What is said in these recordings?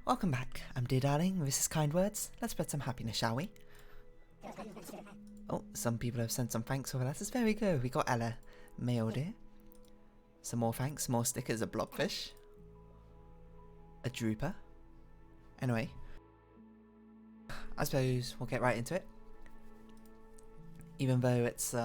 Welcome back. I'm Dear Darling. This is Kind Words. Let's spread some happiness, shall we? Oh, some people have sent some thanks over letters. There we go. We got Ella mailed it. Some more thanks, more stickers, a blobfish, a drooper. Anyway, I suppose we'll get right into it. Even though it's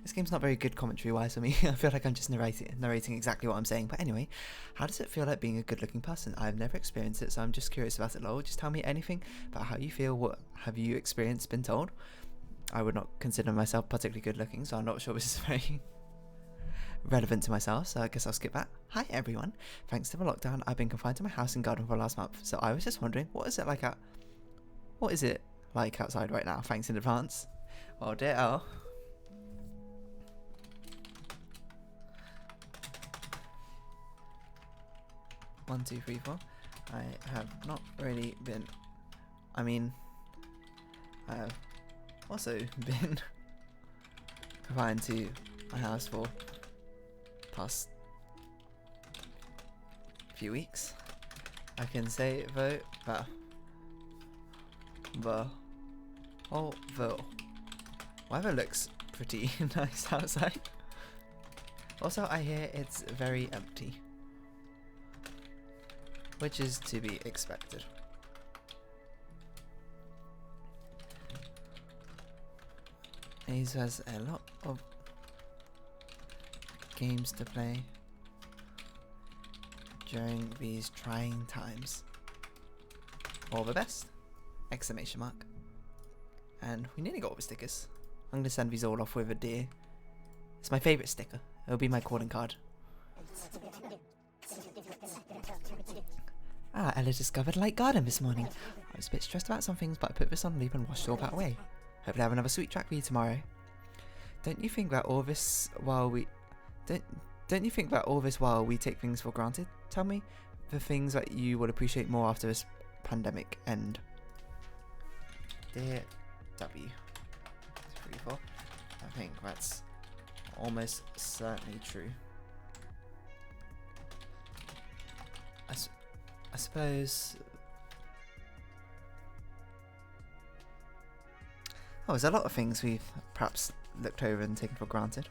this game's not very good commentary-wise for me. I feel like I'm just narrating exactly what I'm saying. But anyway, how does it feel like being a good-looking person? I've never experienced it, so I'm just curious about it. Lol, just tell me anything about how you feel. What have you experienced, been told? I would not consider myself particularly good-looking, so I'm not sure this is very relevant to myself, so I guess I'll skip that. Hi everyone. Thanks to the lockdown, I've been confined to my house and garden for the last month, so I was just wondering, what is it like outside right now? Thanks in advance. Oh dear, oh. 1, 2, 3, 4. I have not really been. I mean, I have also been confined to my house for past few weeks. I can say though that the weather looks pretty nice outside. Also, I hear it's very empty, which is to be expected. He has a lot of games to play during these trying times. All the best! Exclamation mark. And we nearly got all the stickers. I'm going to send these all off with a deer. It's my favourite sticker. It'll be my calling card. Ella discovered a light garden this morning. I was a bit stressed about some things, but I put this on loop and washed all that away. Hope to have another sweet track for you tomorrow. Don't you think that all this while we take things for granted? Tell me the things that you will appreciate more after this pandemic end. Dear W. 3, 4. I think that's almost certainly true. I suppose. Oh, there's a lot of things we've perhaps looked over and taken for granted.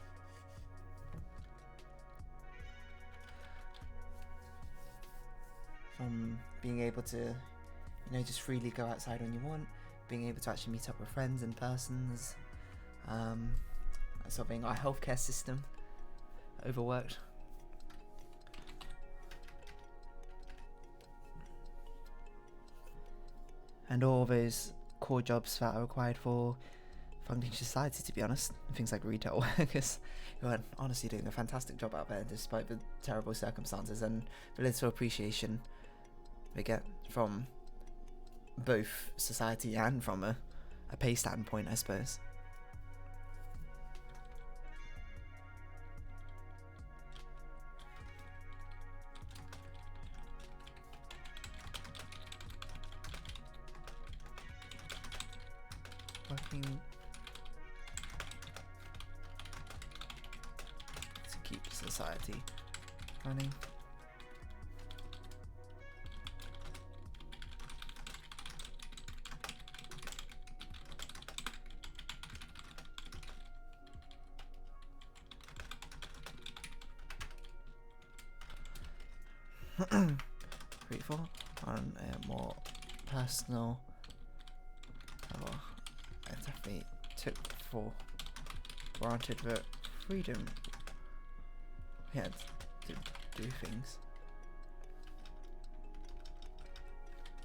From being able to, just freely go outside when you want, being able to actually meet up with friends in persons, sort of being our healthcare system overworked. And all those core jobs that are required for functioning society, to be honest. Things like retail workers who are honestly doing a fantastic job out there despite the terrible circumstances and the little appreciation they get from both society and from a pay standpoint, I suppose. Working to keep society running. Three, 4 on a more personal level. I definitely took for granted the freedom we had to do things,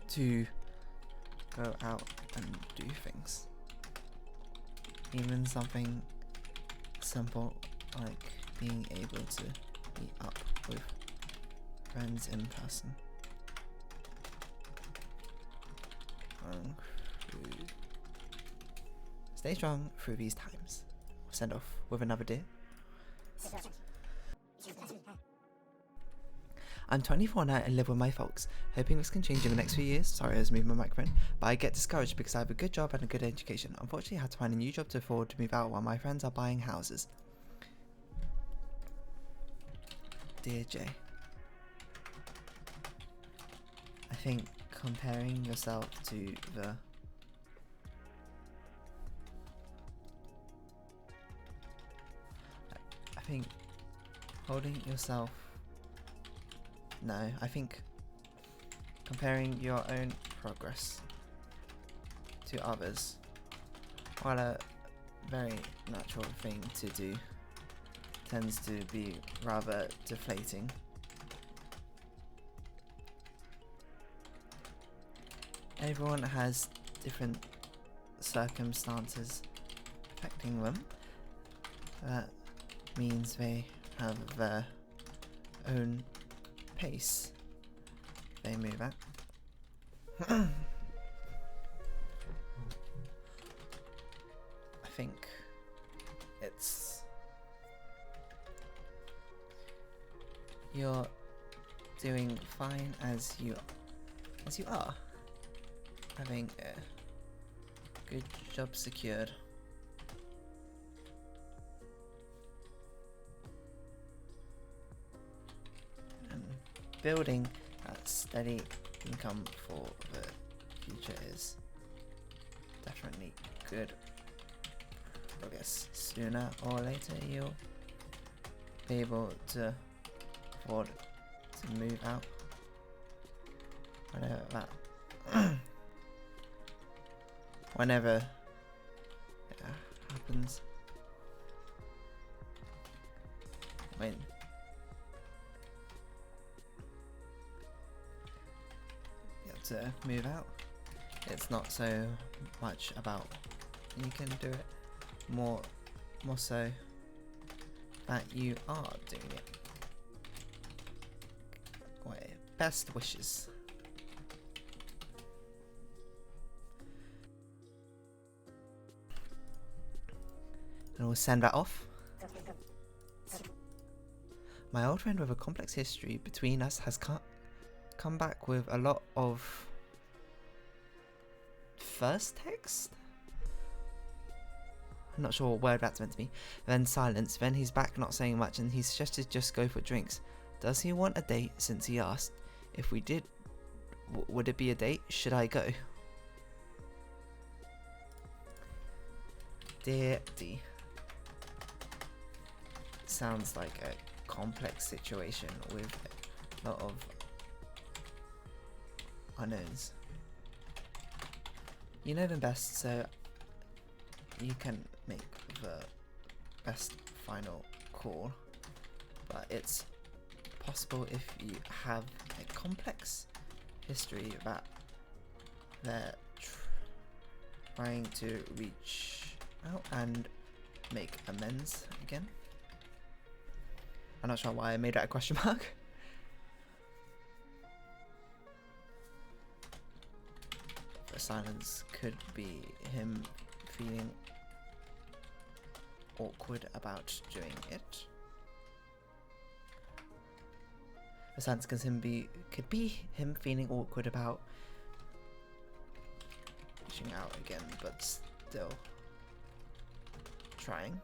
to go out and do things, even something simple like being able to meet up with friends in person. Stay strong through these times. We'll send off with another deer. I'm 24 now and live with my folks, hoping this can change in the next few years. Sorry, I was moving my microphone. But I get discouraged because I have a good job and a good education. Unfortunately, I had to find a new job to afford to move out while my friends are buying houses. Dear Jay. think comparing yourself to the I think holding yourself no, I think comparing your own progress to others, while a very natural thing to do, tends to be rather deflating. Everyone has different circumstances affecting them. That means they have their own pace they move at. I think it's you're doing fine as you are, having a good job secured. And building that steady income for the future is definitely good. I guess sooner or later you'll be able to afford to move out. Whenever that whenever it happens. When you have to move out, it's not so much about you can do it, more so that you are doing it. Wait, best wishes. And we'll send that off. My old friend with a complex history between us has come back with a lot of first text? I'm not sure what word that's meant to be. Then silence. Then he's back not saying much and he suggested just go for drinks. Does he want a date since he asked? If we did, would it be a date? Should I go? Dear D. Sounds like a complex situation with a lot of unknowns. You know them best, so you can make the best final call, but it's possible if you have a complex history that they're trying to reach out and make amends again. I'm not sure why I made that a question mark. The silence could be him feeling awkward about doing it. The silence could be him feeling awkward about reaching out again, but still trying.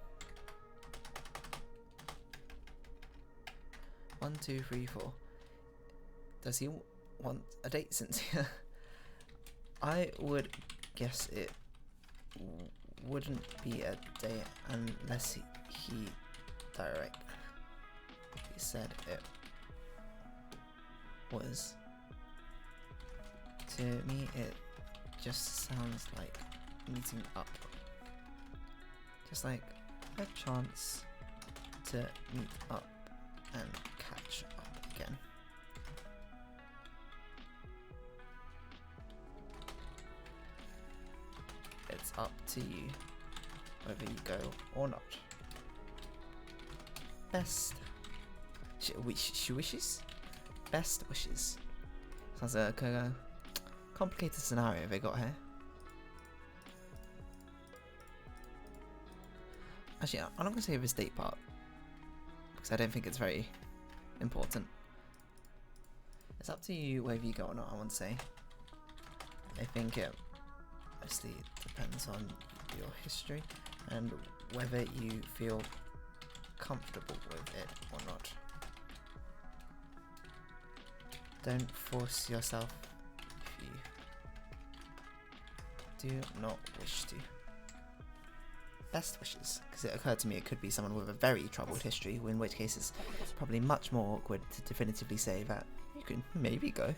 1, 2, 3, 4. Does he want a date, Cynthia? I would guess it wouldn't be a date unless he directly said it was. To me, it just sounds like meeting up. Just like a chance to meet up and catch up again. It's up to you whether you go or not. Best she wishes? Best wishes. Sounds like a complicated scenario they got here. Actually, I'm not going to say this date part because I don't think it's very important. It's up to you whether you go or not, I want to say. I think it mostly depends on your history and whether you feel comfortable with it or not. Don't force yourself Do not wish to. Best wishes, because it occurred to me it could be someone with a very troubled history, in which case it's probably much more awkward to definitively say that you can maybe go.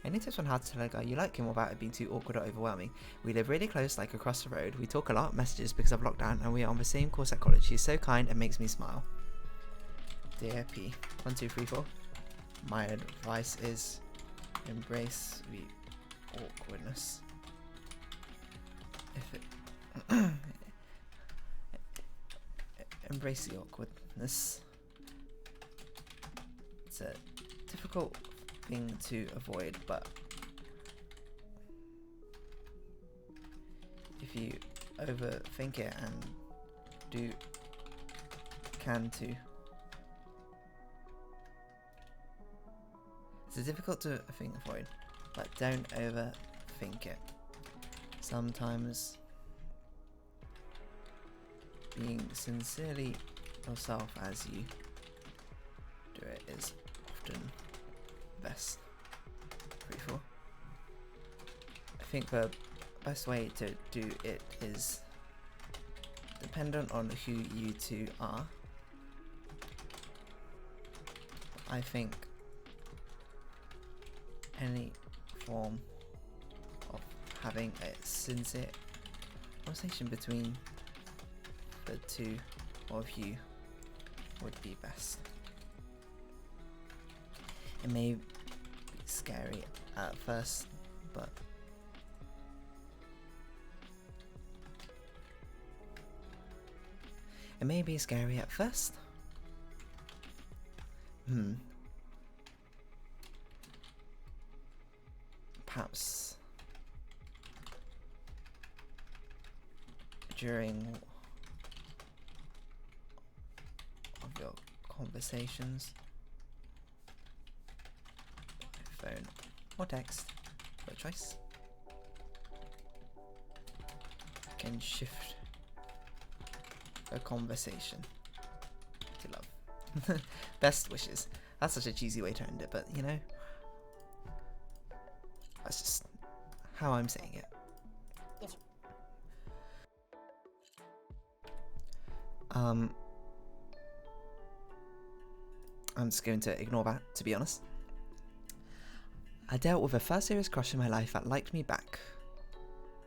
Any tips on how to tell a guy you like him without it being too awkward or overwhelming? We live really close, like across the road. We talk a lot, messages because of lockdown, and we are on the same course at college. She's so kind and makes me smile. Dear P. 1, 2, 3, 4. My advice is embrace the awkwardness. If it embrace the awkwardness. It's a difficult thing to avoid, but if you overthink it and do can to, it's a difficult to avoid, but don't overthink it. Sometimes being sincerely yourself as you do it is often best. 3, 4. I think the best way to do it is dependent on who you two are. I think any form of having a sincere conversation between the two of you would be best. It may be scary at first, but perhaps during of your conversations, phone or text, your choice, can shift a conversation to love. Best wishes. That's such a cheesy way to end it, but you know, that's just how I'm saying it. I'm just going to ignore that, to be honest. I dealt with a first serious crush in my life that liked me back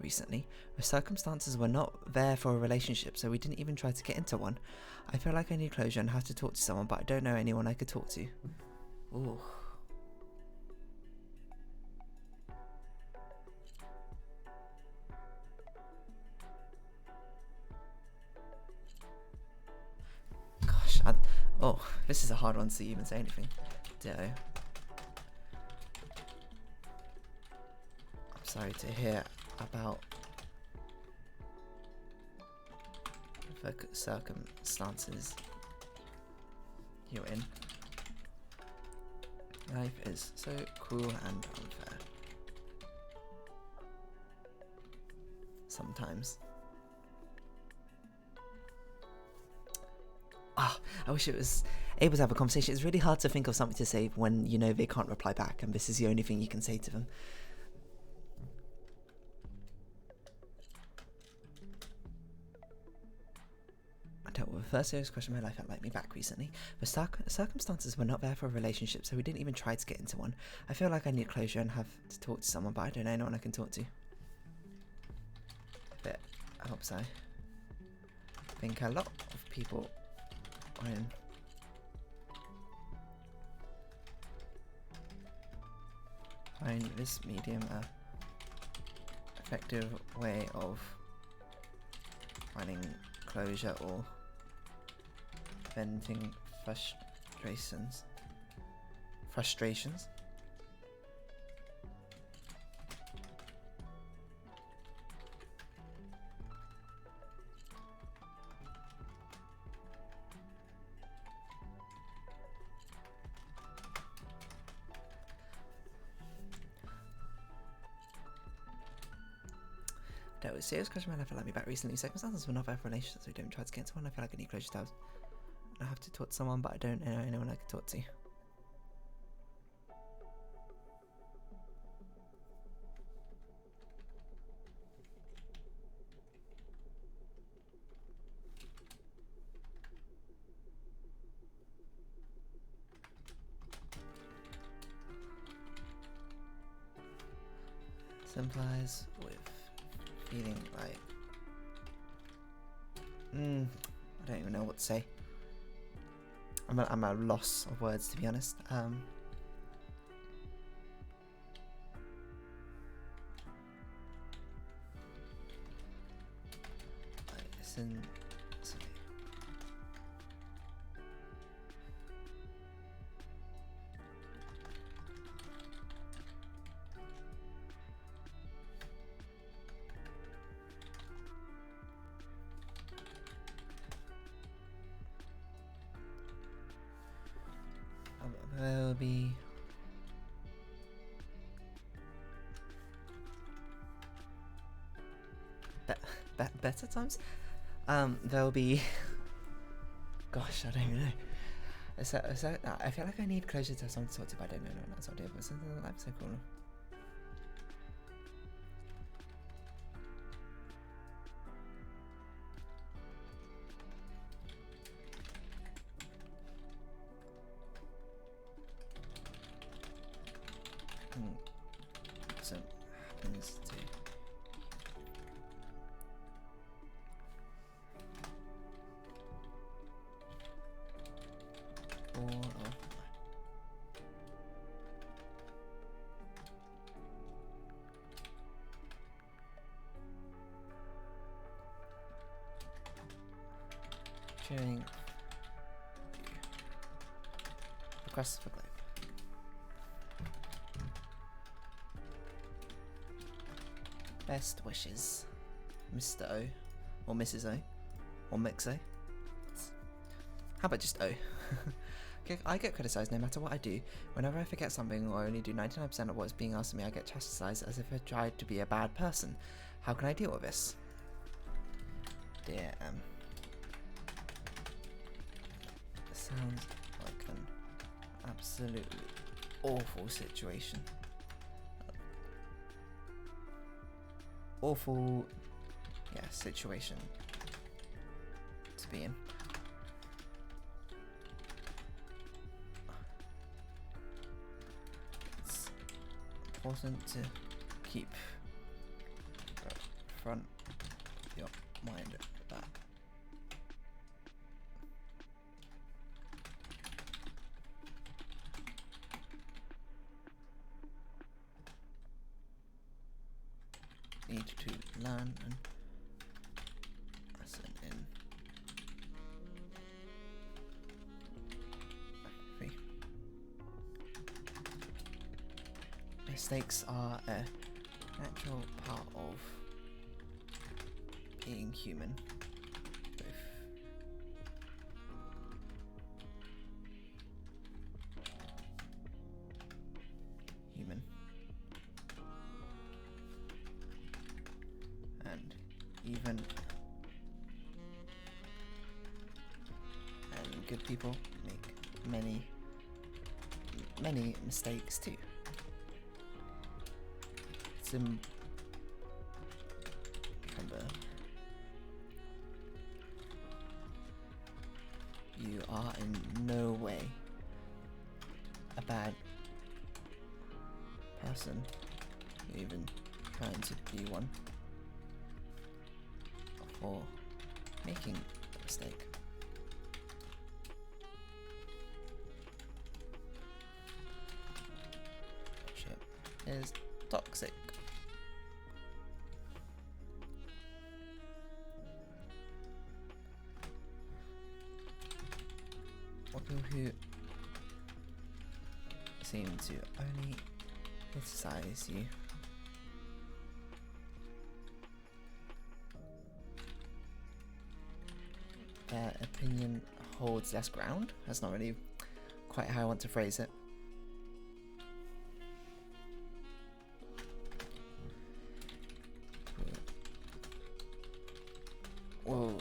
recently. The circumstances were not there for a relationship, so we didn't even try to get into one. I feel like I need closure and have to talk to someone, but I don't know anyone I could talk to. Ooh. Gosh, this is a hard one to even say anything. Ditto. I'm sorry to hear about the circumstances you're in. Life is so cruel and unfair. Sometimes. I wish it was able to have a conversation. It's really hard to think of something to say when you know they can't reply back and this is the only thing you can say to them. I dealt with the first serious question in my life that liked me back recently. The circumstances were not there for a relationship, so we didn't even try to get into one. I feel like I need closure and have to talk to someone, but I don't know anyone I can talk to. But I hope so. I think a lot of people find this medium a effective way of finding closure or venting frustrations. That was a serious question. I feel like me back recently. Circumstances were not there for relationships, so we don't try to get into one. I feel like I need closure to I have to talk to someone, but I don't know anyone I can talk to. Sympathize with feeling like... I don't even know what to say. I'm at a loss of words, to be honest. Listen. There'll be better times. There'll be. Gosh, I don't even know. I feel like I need closure to someone to talk to, but I don't know what else I'll do. But something like that's so cool. So happens to all of sharing requests for Globe. Best wishes, Mr. O, or Mrs. O, or Mix O. How about just O? I get criticised no matter what I do. Whenever I forget something or only do 99% of what is being asked of me, I get chastised as if I tried to be a bad person. How can I deal with this? Dear M. Sounds like an absolutely awful situation. Awful, yeah, situation to be in. It's important to keep front of your mind that need to learn and lesson in 3. Mistakes are a natural part of being human. Both human and even and good people make many mistakes too. Remember, you are in no way a bad person, you're even trying to be one, for making a mistake. Shit is toxic. People who seem to only criticize you their opinion holds less ground. That's not really quite how I want to phrase it. Well,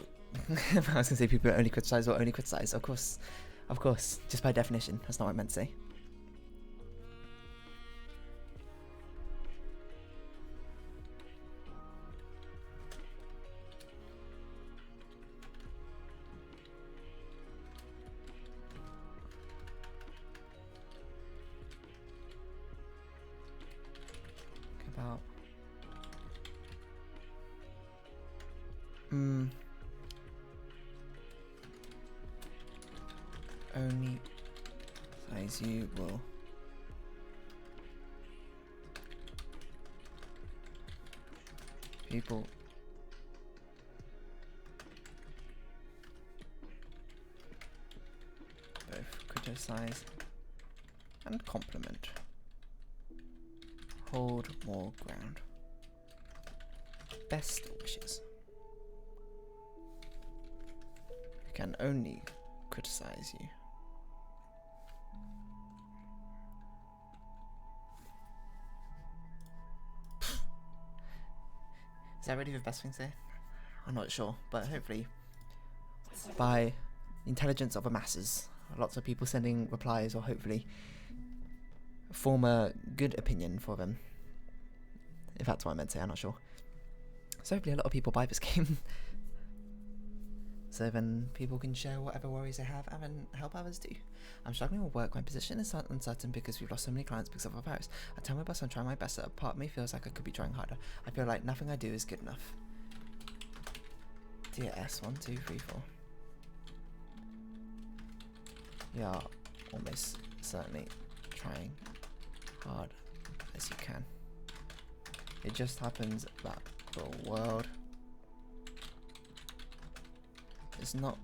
I was going to say people only criticize or only criticize. Of course, just by definition. That's not what I meant to say. About Only size you will people both criticize and compliment. Hold more ground. Best wishes. Can only criticize you. Is that really the best thing to say? I'm not sure, but hopefully by intelligence of the masses, lots of people sending replies, or hopefully form a good opinion for them. If that's what I meant to say, I'm not sure. So hopefully a lot of people buy this game. So then people can share whatever worries they have and then help others too. I'm struggling with work. My position is uncertain because we've lost so many clients because of our virus. I tell my boss I'm trying my best, but a part of me feels like I could be trying harder. I feel like nothing I do is good enough. Dear S, 1, 2, 3, 4. You are almost certainly trying hard as you can. It just happens that the world is not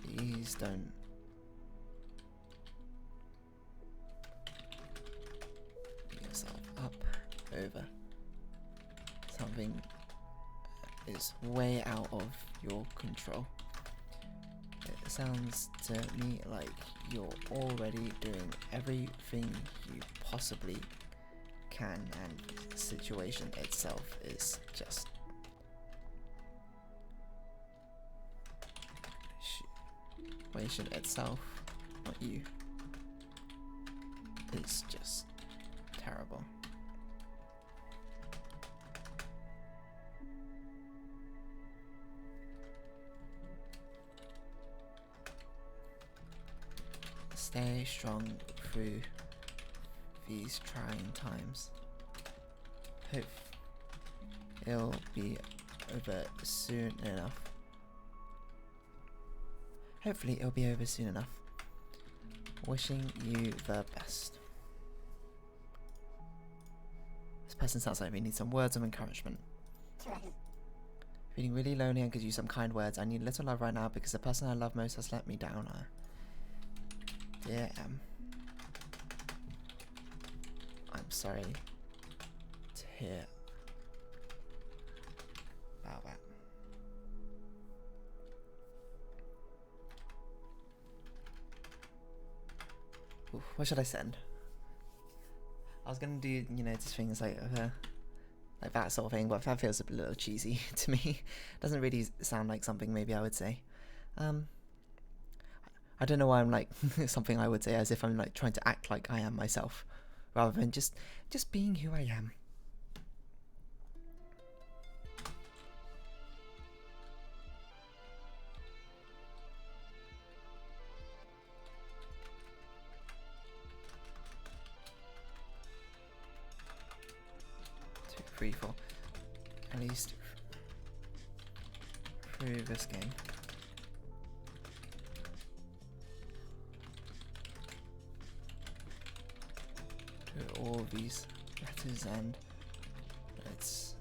please don't beat yourself up over something that is way out of your control. It sounds to me like you're already doing everything you possibly can, and the situation itself is just situation itself, not you, is just terrible. Stay strong through these trying times. Hope it'll be over soon enough. Hopefully it'll be over soon enough. Wishing you the best. This person sounds like we need some words of encouragement. Feeling really lonely and could use some kind words. I need a little love right now because the person I love most has let me down. Dear M, I'm sorry to hear about that. Oof, what should I send? I was gonna do, you know, just things like that sort of thing, but that feels a little cheesy to me. Doesn't really sound like something maybe I would say. I don't know why I'm like something I would say as if I'm like trying to act like I am myself, rather than just being who I am. Two, three, four. At least through this game. To all these letters and notes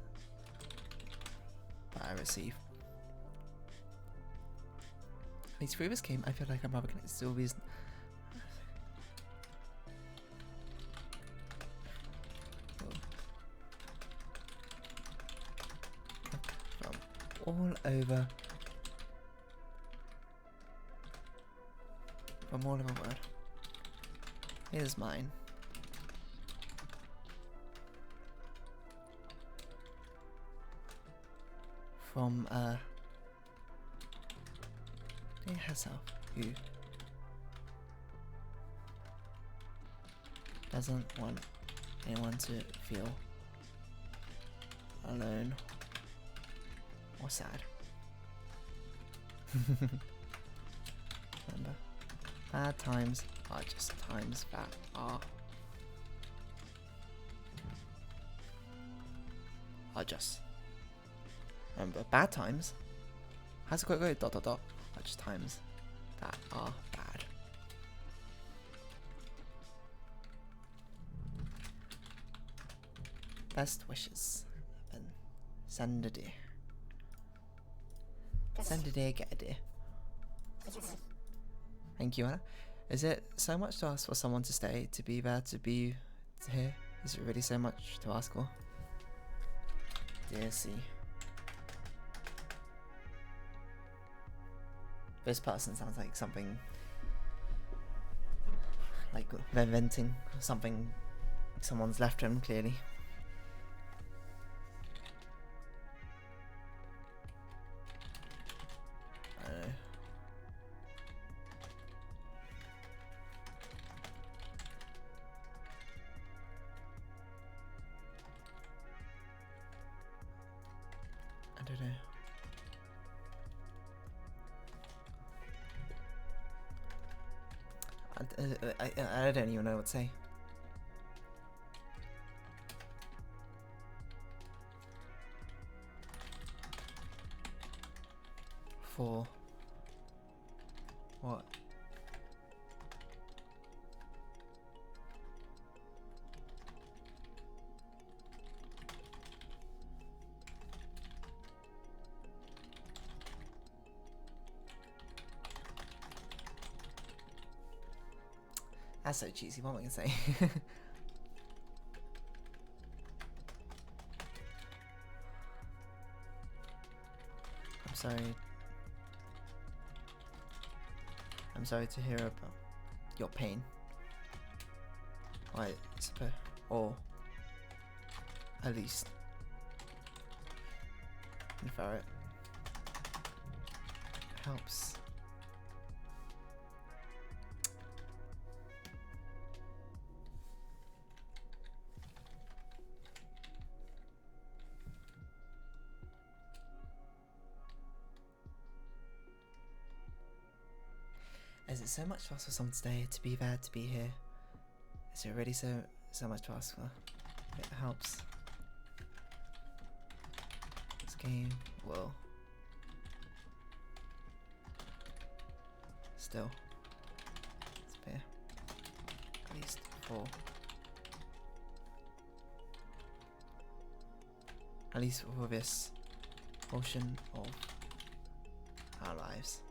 that I receive. At least through this game, I feel like I'm rather connected to all these. From all over. From all over the world. Here's mine. From herself, who doesn't want anyone to feel alone or sad. Remember, Bad times are just times that are just. Remember, bad times has a quick go dot dot dot are just times that are bad. Best wishes. And send a deer. Send a deer, get a deer. Thank you, Anna. Is it so much to ask for someone to stay, to be there, to be here? Is it really so much to ask for? Dear C. This person sounds like something, like they're venting something someone's left him, clearly. I don't know. I don't know. I don't even know what to say. For what? That's so cheesy, what am I gonna say? I'm sorry. I'm sorry to hear about your pain. I suppose, or at least infer it helps. Is it so much to ask for someone today, to be there, to be here? Is it really so much to ask for? It helps. This game will still spare at least 4. At least for this portion of our lives.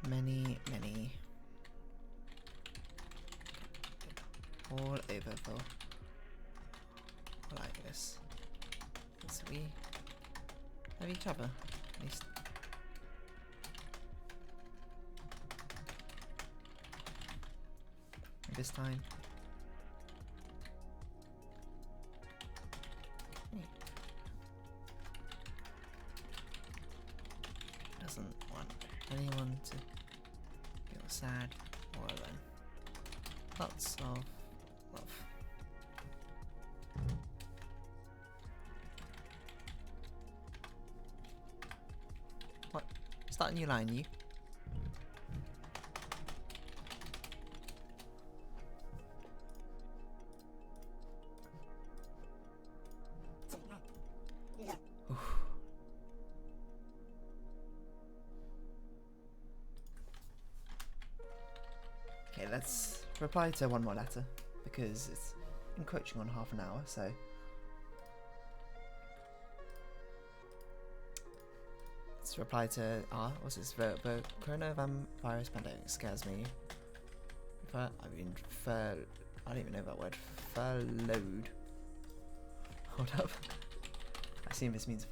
Many all over for like this. So we have each other, at least. This time. Doesn't want anyone to feel sad or alone. Lots of love. What? Start a new line, you? Okay, let's reply to one more letter because it's encroaching on half an hour, so let's reply to what's this? The coronavirus pandemic scares me. I don't even know that word. Furloughed. Hold up. I assume this means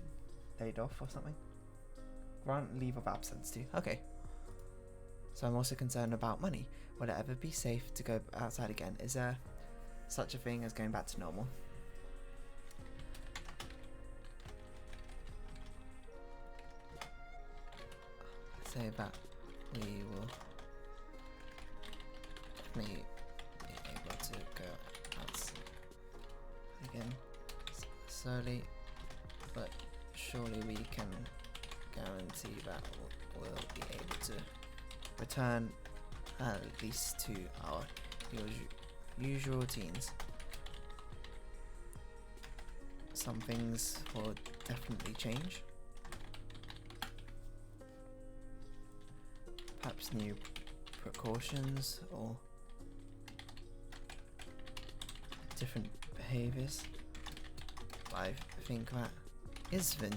laid off or something. Grant leave of absence too. Okay. So I'm also concerned about money. Would it ever be safe to go outside again? Is there such a thing as going back to normal? say that we will definitely be able to go out again slowly, but surely we can guarantee that we'll be able to return at least to our usual routines. Some things will definitely change. Perhaps new precautions or different behaviors. I think that is the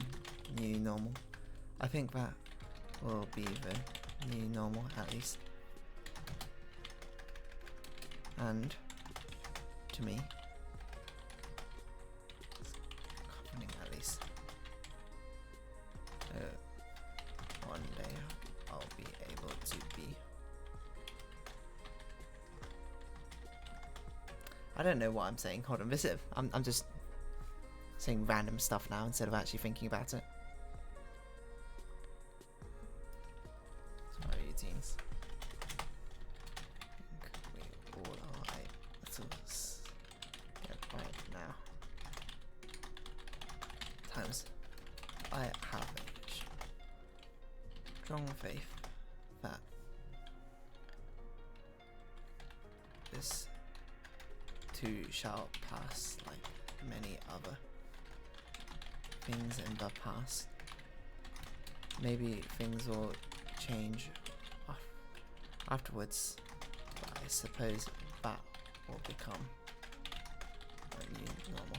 new normal. I think that will be the new normal, at least. And to me, it's happening at least. One day I'll be able to be. I don't know what I'm saying. Hold on, I'm just saying random stuff now instead of actually thinking about it. It's my routines. I think we all are able to get right now. Times I have a strong faith that this too shall pass, like many other things in the past. Maybe things will change afterwards, but I suppose that will become a new normal.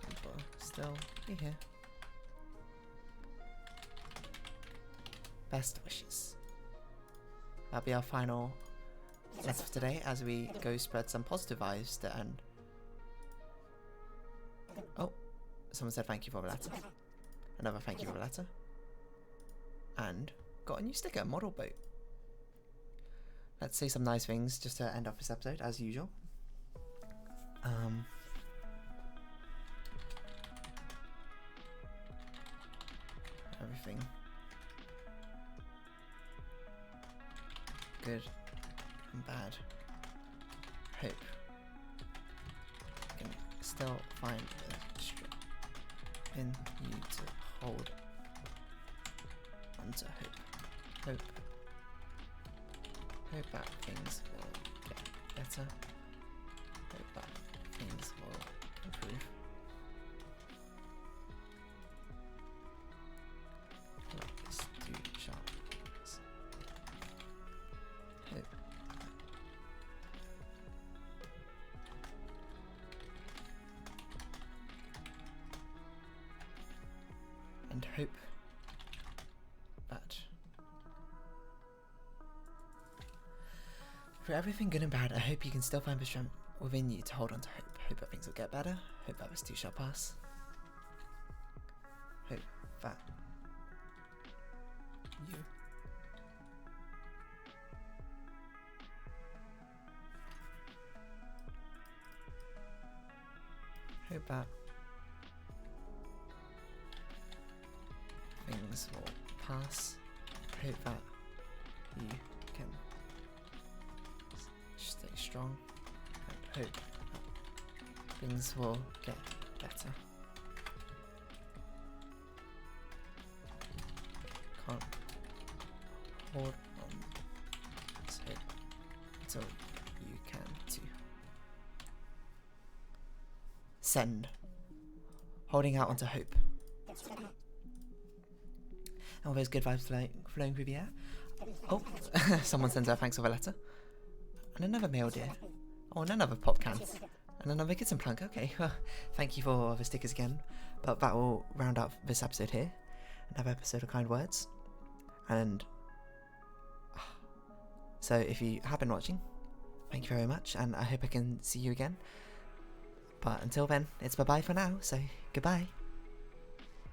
And we'll still be here. Best wishes. That'll be our final letter for today as we go spread some positive vibes to end. Oh, someone said thank you for the letter. Another thank you for the letter. And got a new sticker, model boat. Let's say some nice things just to end off this episode as usual. Everything good and bad. Hope you can still find the strength in you to hold onto hope. Hope that things will get better. Hope that things will improve. Life is too sharp. Hope. And hope that for everything good and bad, I hope you can still find the strength within you to hold on to hope. Hope that things will get better. Hope that this too shall pass. Hope that you hope that things will pass. Hope that you can stay strong. And hope that things will get better. Can't hold on to hope until you can too. Send. Holding out onto hope. All those good vibes flowing through the air. Oh, someone sends out thanks for the letter. And another mail, dear. Oh, and another pop can. And another kitten plunk. Okay, well, thank you for all the stickers again. But that will round up this episode here. Another episode of Kind Words. And so if you have been watching, thank you very much. And I hope I can see you again. But until then, it's bye-bye for now. So goodbye.